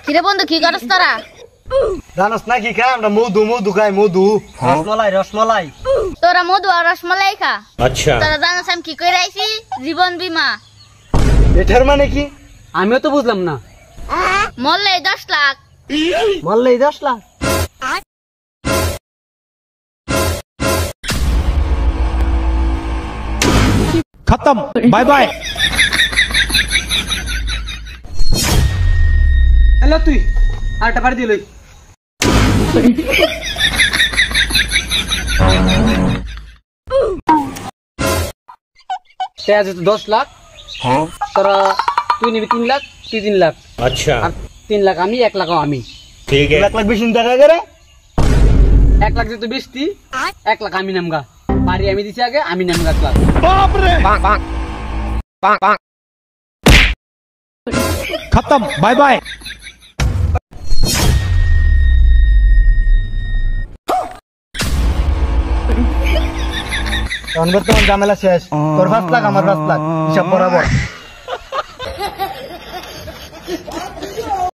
কিরে বন্ধু কি করছ তোরা? জানোস না কি খাই আমরা? মধু খাই, মধু। রসমালাই। তোরা মধু আর রসমালাই খা? আচ্ছা। তোরা জানোস আমি কি কইরা আইছি? জীবন বীমা। এটার মানে কি? আমিও তো বুঝলাম না। মরলে 10 লাখ। মরলেই 10 লাখ। खत्म। Bye bye. হ্যালো তুই আরেকটা পাড়ি দিলই। সে আছে 10 লাখ। हाँ। তোরা তুই নিবি 3 লাখ, তুই 3 লাখ। अच्छा। আর 3 লাখ আমি, 1 লাখ আমি। ठीक है। 1 লাখ বেশি টাকা করে 1 লাখ যেহেতু বেশি, 1 লাখ আমি নামগা। বাড়ি আমি দিছি আগে, আমি নামগা 1 লাখ। बाप रे। खत्म। Bye bye. বর্তমান ঝামেলা শেষ। তোর 5 লাখ আমার 5 লাখ, হিসাব বরাবর।